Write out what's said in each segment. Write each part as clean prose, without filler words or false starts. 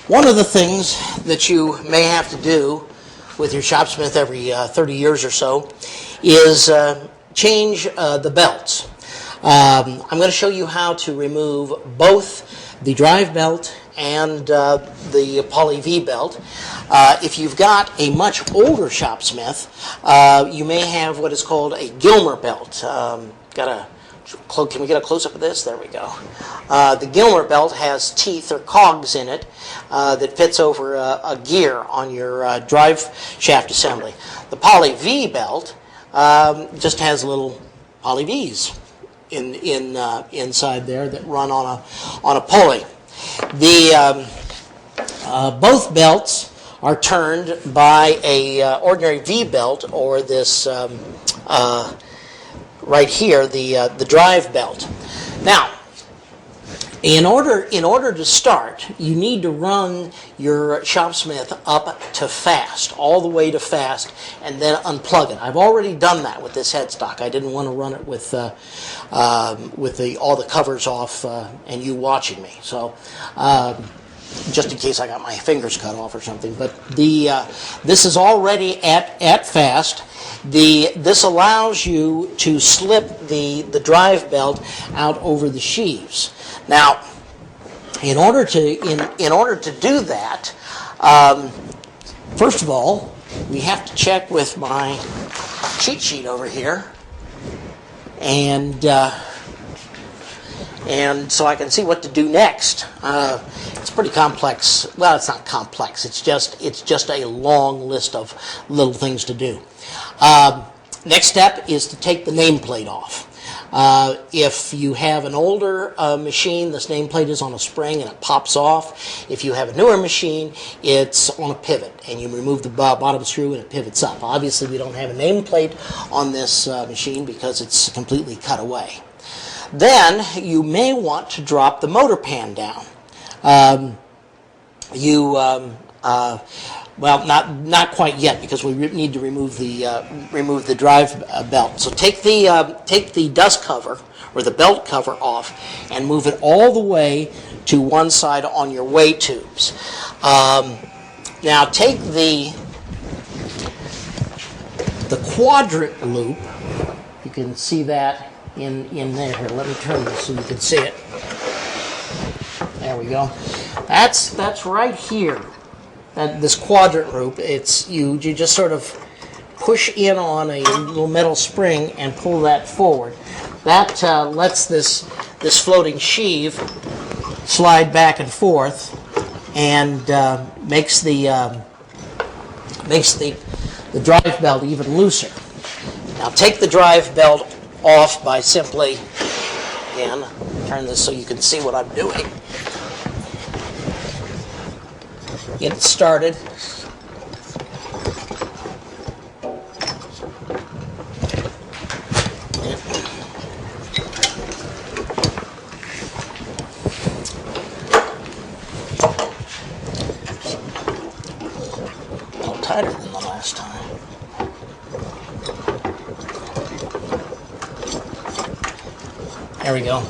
One of the things that you may have to do with your Shopsmith every 30 years or so is change the belts. I'm going to show you how to remove both the drive belt and the Poly V belt. If you've got a much older Shopsmith, you may have what is called a Gilmer belt. Can we get a close-up of this? There we go. The Gilmer belt has teeth or cogs in it that fits over a gear on your drive shaft assembly. The Poly V belt just has little Poly Vs inside there that run on a pulley. Both belts are turned by a ordinary V belt, or this right here, the drive belt. Now, in order to start, you need to run your Shopsmith up to fast, all the way to fast, and then unplug it. I've already done that with this headstock. I didn't want to run it with all the covers off and you watching me. So just in case I got my fingers cut off or something. But this is already at fast. This allows you to slip the drive belt out over the sheaves. Now, in order to do that, first of all, we have to check with my cheat sheet over here, and so I can see what to do next. It's pretty complex. Well, it's not complex. It's just a long list of little things to do. Next step is to take the nameplate off. If you have an older machine, this nameplate is on a spring and it pops off. If you have a newer machine, it's on a pivot, and you remove the bottom screw and it pivots up. Obviously, we don't have a nameplate on this machine because it's completely cut away. Then you may want to drop the motor pan down. Well, not quite yet, because we need to remove the drive belt. So take the dust cover or the belt cover off and move it all the way to one side on your weigh tubes. Now take the quadrant loop. You can see that in there. Here, let me turn this so you can see it. There we go. That's right here. This quadrant loop, you just sort of push in on a little metal spring and pull that forward. That lets this floating sheave slide back and forth, and makes the drive belt even looser. Now take the drive belt off by simply, again, turn this so you can see what I'm doing. Get it started. A little tighter than the last time. There we go.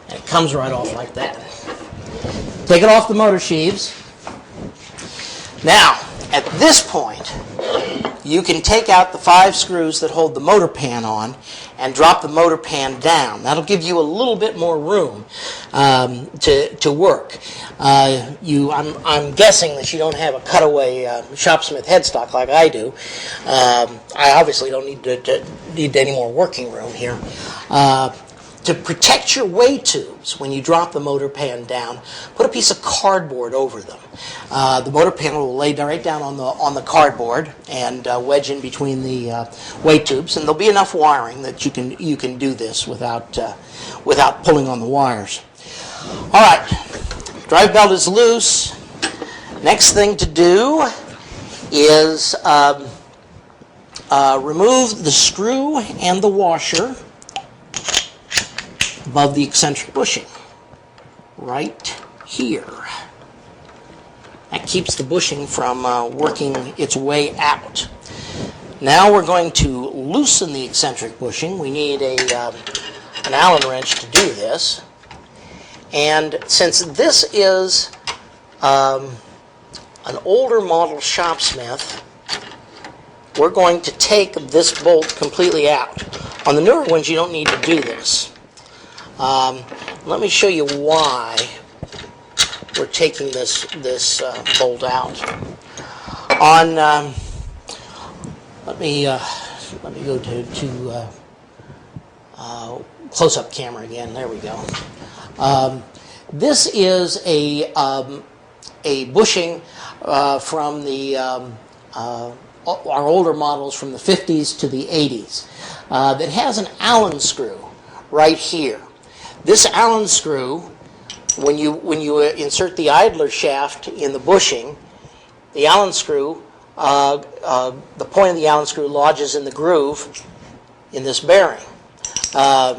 And it comes right off like that. Take it off the motor sheaves. Now, at this point, you can take out the 5 screws that hold the motor pan on and drop the motor pan down. That'll give you a little bit more room to work. I'm guessing that you don't have a cutaway Shopsmith headstock like I do. I obviously don't need any more working room here. To protect your weigh tubes when you drop the motor pan down, put a piece of cardboard over them. The motor pan will lay right down on the cardboard and wedge in between the weigh tubes, and there'll be enough wiring that you can do this without pulling on the wires. All right, drive belt is loose. Next thing to do is remove the screw and the washer above the eccentric bushing, right here. That keeps the bushing from working its way out. Now we're going to loosen the eccentric bushing. We need an Allen wrench to do this. And since this is an older model Shopsmith, we're going to take this bolt completely out. On the newer ones, you don't need to do this. Let me show you why we're taking this bolt out. On let me go to close-up camera again. There we go. This is a bushing from the our older models from the 50s to the 80s that has an Allen screw right here. This Allen screw, when you insert the idler shaft in the bushing, the Allen screw, the point of the Allen screw lodges in the groove in this bearing. That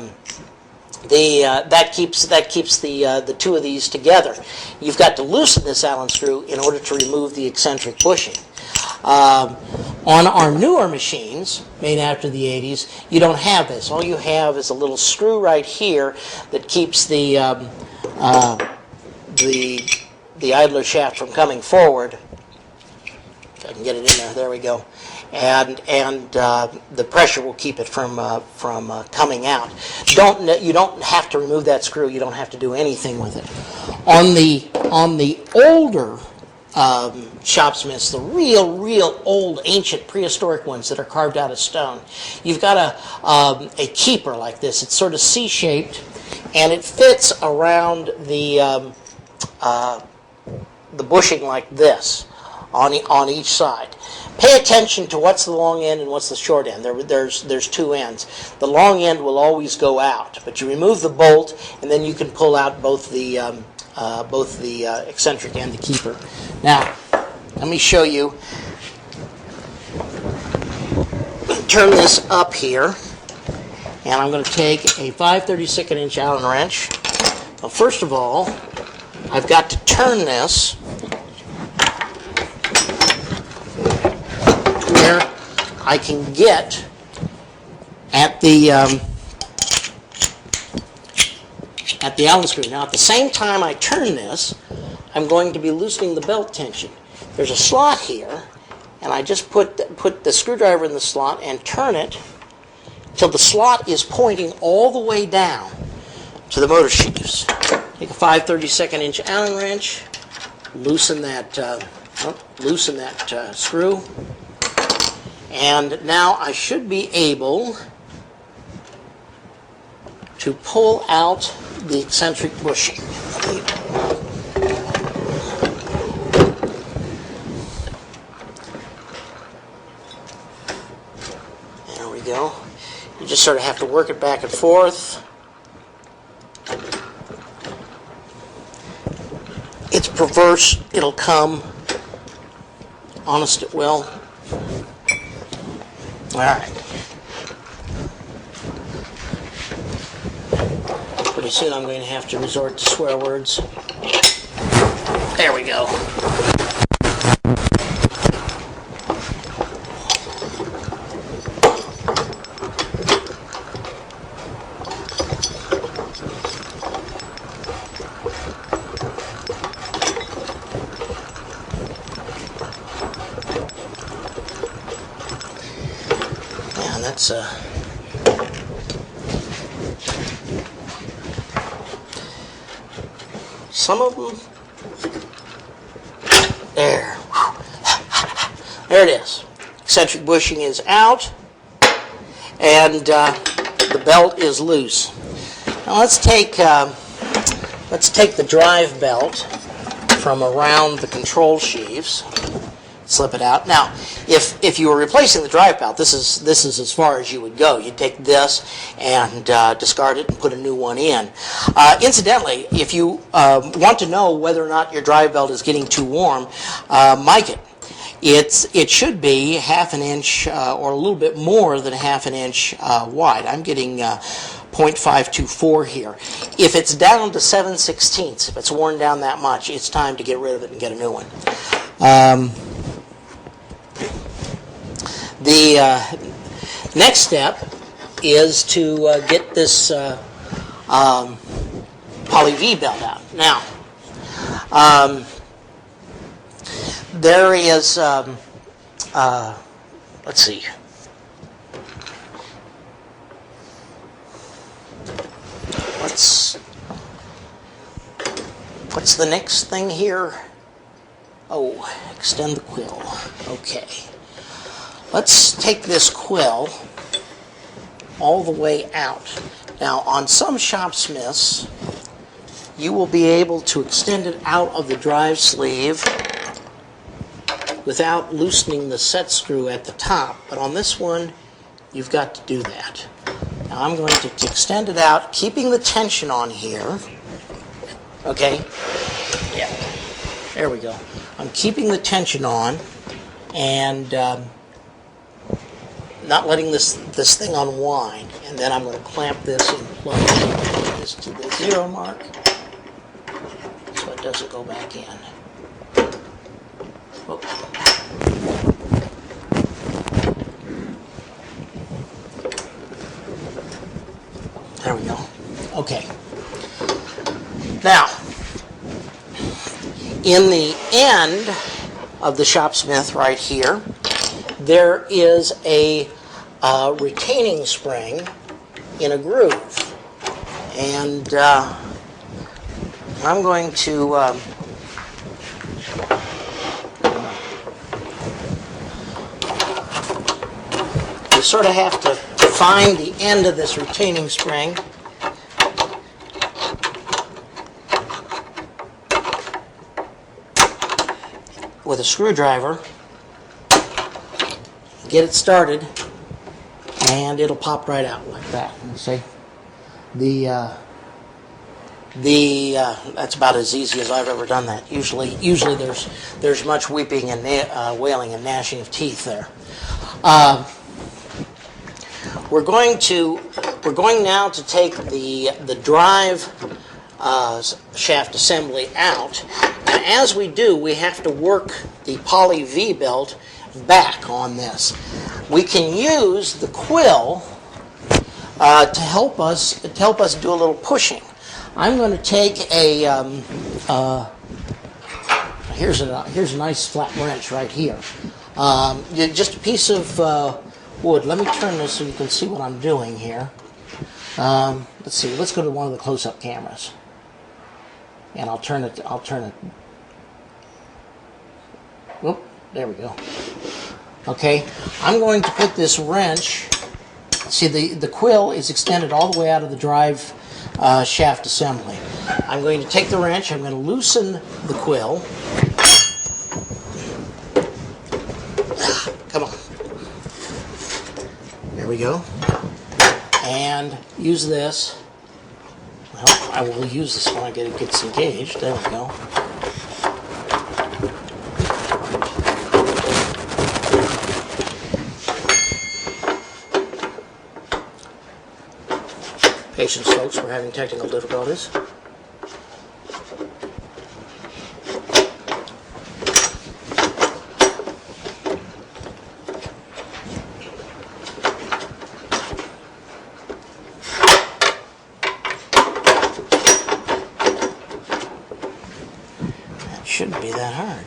keeps the two of these together. You've got to loosen this Allen screw in order to remove the eccentric bushing. On our newer machines, made after the 80s, you don't have this. All you have is a little screw right here that keeps the idler shaft from coming forward. If I can get it in there, there we go. And the pressure will keep it from coming out. You don't have to remove that screw. You don't have to do anything with it. On the older Shopsmiths, the real old ancient prehistoric ones that are carved out of stone, you've got a keeper like this. It's sort of C-shaped, and it fits around the bushing like this on each side. Pay attention to what's the long end and what's the short end. There's two ends. The long end will always go out, but you remove the bolt, and then you can pull out both the eccentric and the keeper. Now, let me show you. Turn this up here, and I'm going to take a 5/32 inch Allen wrench. Well, first of all, I've got to turn this where I can get at the Allen screw. Now, at the same time I turn this, I'm going to be loosening the belt tension. There's a slot here, and I just put the screwdriver in the slot and turn it till the slot is pointing all the way down to the motor sheaves. Take a 5/32 inch Allen wrench, loosen that screw, and now I should be able to pull out the eccentric bushing. There we go. You just sort of have to work it back and forth. It's perverse. It'll come. Honest it will. All right. Pretty soon I'm going to have to resort to swear words. There we go. Man, that's some of them. There. There it is. Eccentric bushing is out, and the belt is loose. Now let's take the drive belt from around the control sheaves. Slip it out. Now, if you were replacing the drive belt, this is as far as you would go. You'd take this and discard it and put a new one in. Incidentally, if you want to know whether or not your drive belt is getting too warm, mic it. It should be half an inch or a little bit more than half an inch wide. I'm getting 0.524 here. If it's down to 7/16, if it's worn down that much, it's time to get rid of it and get a new one. The next step is to get this poly V belt out. Now, there is, let's see. What's the next thing here? Oh, extend the quill. Okay. Let's take this quill all the way out. Now, on some Shopsmiths, you will be able to extend it out of the drive sleeve without loosening the set screw at the top. But on this one, you've got to do that. Now, I'm going to extend it out, keeping the tension on here. Okay? Yeah. There we go. I'm keeping the tension on and not letting this thing unwind. And then I'm going to clamp this in place. This to the 0 mark so it doesn't go back in. Oh. There we go. Okay. Now, in the end of the Shopsmith right here, there is a retaining spring in a groove. And I'm going to you sort of have to find the end of this retaining spring. With a screwdriver, get it started, and it'll pop right out like that. You see, that's about as easy as I've ever done that. Usually there's much weeping and wailing and gnashing of teeth there. We're going now to take the drive shaft assembly out. And as we do, we have to work the poly V-belt back on this. We can use the quill to help us do a little pushing. I'm going to take a here's a nice flat wrench right here. Just a piece of wood. Let me turn this so you can see what I'm doing here. Let's see. Let's go to one of the close-up cameras, and I'll turn it. Whoop, there we go. Okay, I'm going to put this wrench. See, the quill is extended all the way out of the drive shaft assembly. I'm going to take the wrench. I'm going to loosen the quill. Come on. There we go. And use this. Well, I will use this when it gets engaged. There we go. Patience, folks, we're having technical difficulties. That shouldn't be that hard.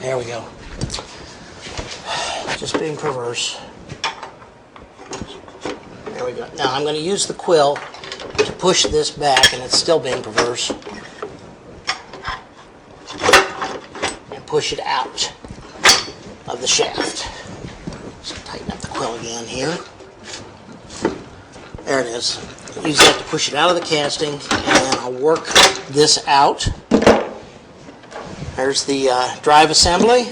There we go. Just being perverse. There we go. Now I'm going to use the quill to push this back, and it's still being perverse. And push it out of the shaft. quill again here. There it is. Use that to push it out of the casting, and then I'll work this out. There's the drive assembly.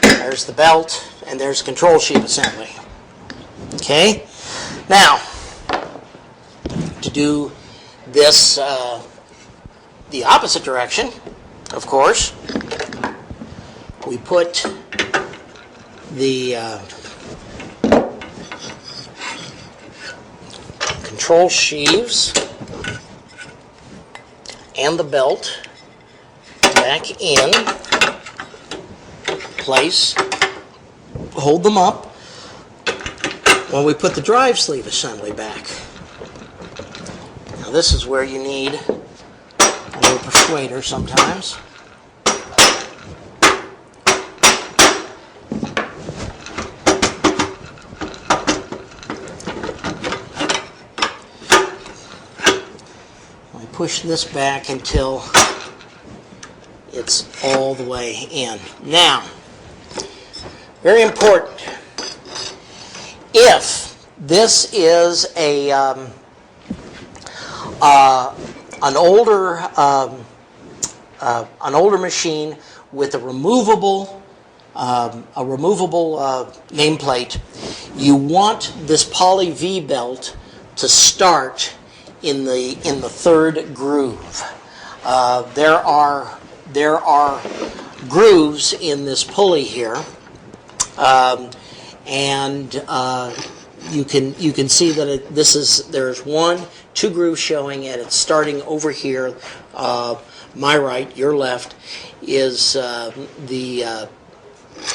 There's the belt, and there's the control sheet assembly. Okay? Now, to do this the opposite direction, of course, we put the control sheaves and the belt back in place, hold them up while we put the drive sleeve assembly back. Now this is where you need a little persuader sometimes. I push this back until it's all the way in. Now, very important, if this is an older machine with a removable nameplate, you want this poly V belt to start in the third groove. There are grooves in this pulley here, and you can see that there's two grooves showing, and it's starting over here. My right, your left, is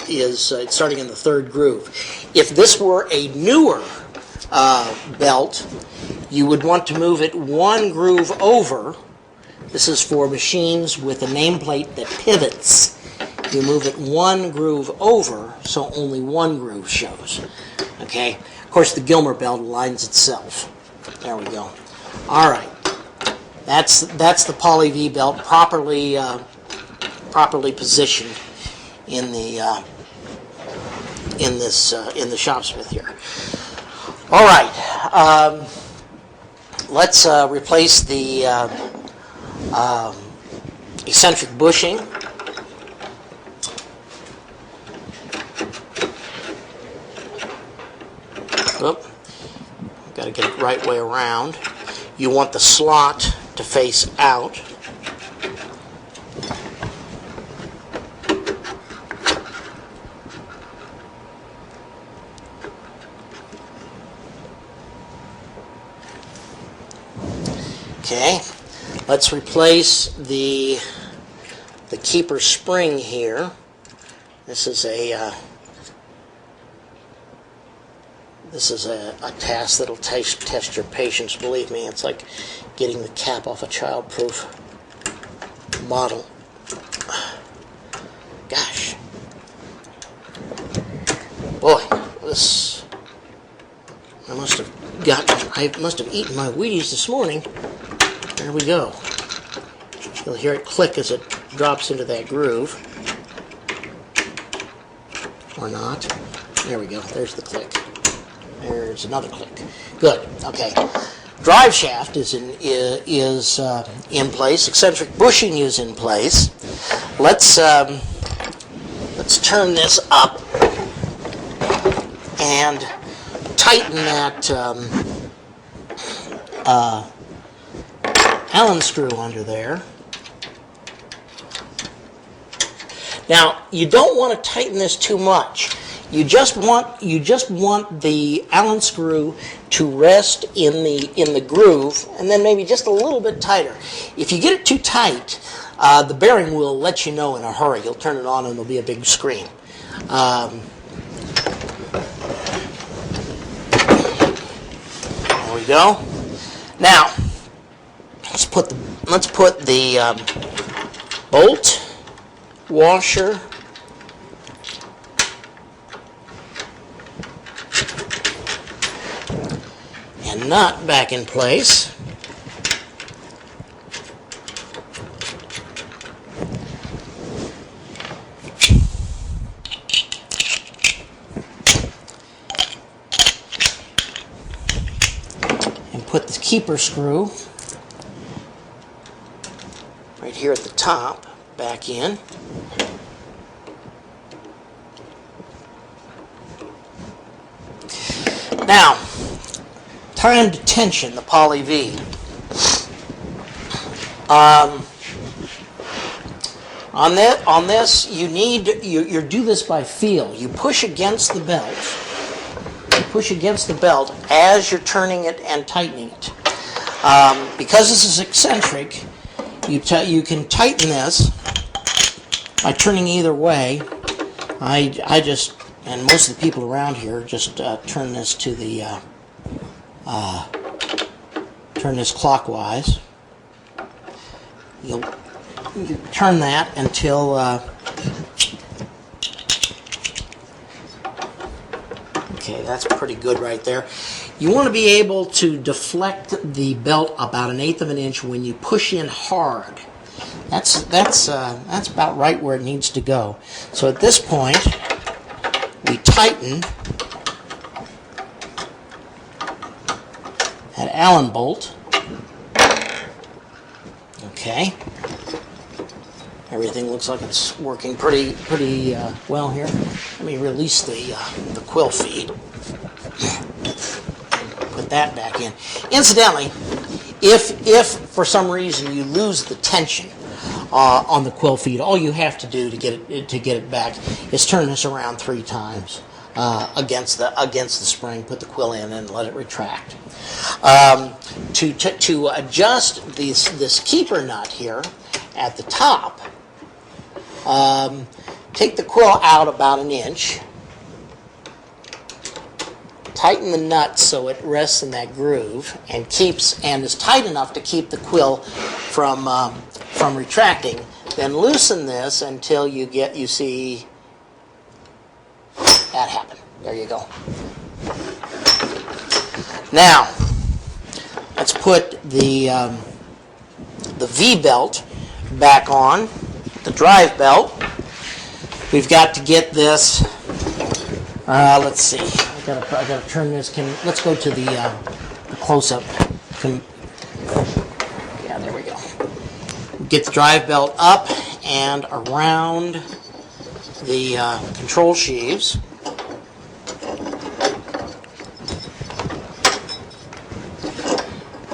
it's starting in the third groove. If this were a newer belt, you would want to move it one groove over. This is for machines with a nameplate that pivots. You move it one groove over, so only one groove shows. Okay. Of course, the Gilmer belt aligns itself. There we go. All right. That's the poly V belt properly positioned in the Shopsmith here. All right. Let's replace the eccentric bushing. Oop. Got to get it right way around. You want the slot to face out. Okay, let's replace the keeper spring here. This is a task that'll test your patience. Believe me, it's like getting the cap off a child-proof model. Gosh, boy, this I must have eaten my Wheaties this morning. There we go. You'll hear it click as it drops into that groove. Or not. There we go. There's the click. There's another click. Good. Okay. Drive shaft is in place. Eccentric bushing is in place. Let's turn this up and tighten that Allen screw under there. Now, you don't want to tighten this too much. You just want the Allen screw to rest in the groove, and then maybe just a little bit tighter. If you get it too tight, the bearing will let you know in a hurry. You'll turn it on and there'll be a big screen. There we go. Now, let's put the bolt, washer, and nut back in place. keeper screw right here at the top, back in. Now, timed tension, the Poly V. On this, you do this by feel. You push against the belt. You push against the belt as you're turning it and tightening it. Because this is eccentric, you can tighten this by turning either way. I just, and most of the people around here, just turn this to the turn this clockwise. You turn that until okay, that's pretty good right there. You want to be able to deflect the belt about 1/8 of an inch when you push in hard. That's about right where it needs to go. So at this point, we tighten that Allen bolt. Okay. Everything looks like it's working pretty well here. Let me release the quill feed. Put that back in. Incidentally, if for some reason you lose the tension on the quill feed, all you have to do to get it back is turn this around 3 times against the spring. Put the quill in and let it retract. To adjust this keeper nut here at the top, take the quill out about 1 inch. Tighten the nut so it rests in that groove and is tight enough to keep the quill from retracting. Then loosen this until you see that happen. There you go. Now let's put the V belt back on, the drive belt. We've got to get this. Let's see. I gotta turn this. Let's go to the close-up. Yeah, there we go. Get the drive belt up and around the control sheaves.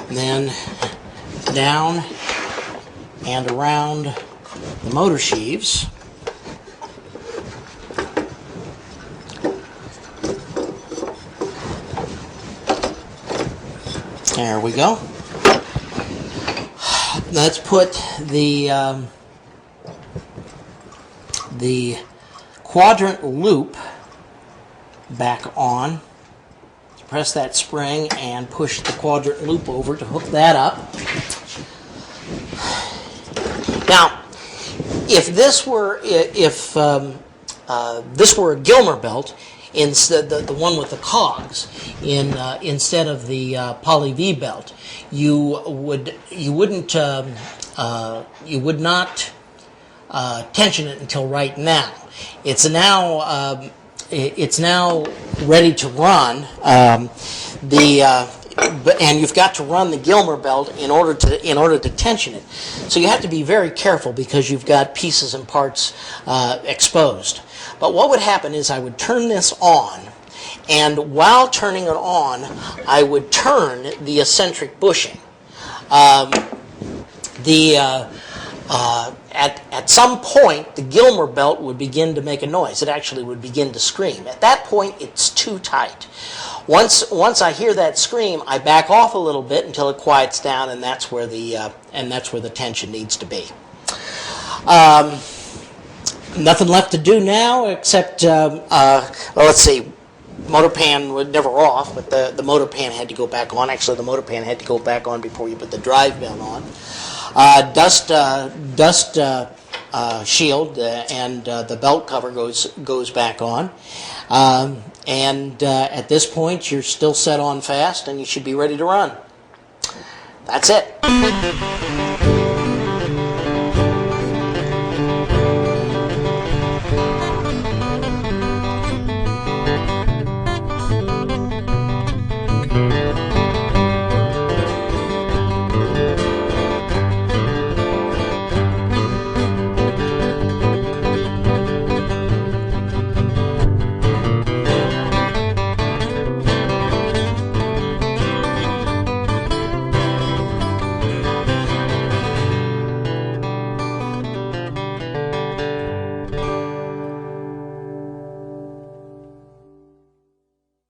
And then down and around the motor sheaves. There we go. Let's put the quadrant loop back on. Press that spring and push the quadrant loop over to hook that up. Now, if this were a Gilmer belt, instead the one with the cogs, instead of the Poly V belt, you would not tension it until right now. It's now ready to run. And you've got to run the Gilmer belt in order to tension it. So you have to be very careful because you've got pieces and parts exposed. But what would happen is I would turn this on, and while turning it on, I would turn the eccentric bushing. At some point, the Gilmer belt would begin to make a noise. It actually would begin to scream. At that point, it's too tight. Once I hear that scream, I back off a little bit until it quiets down, and that's where the tension needs to be. Nothing left to do now except well, let's see. Motor pan was never off, but the motor pan had to go back on. Actually, the motor pan had to go back on before you put the drive belt on. Dust shield and the belt cover goes back on. And at this point, you're still set on fast, and you should be ready to run. That's it.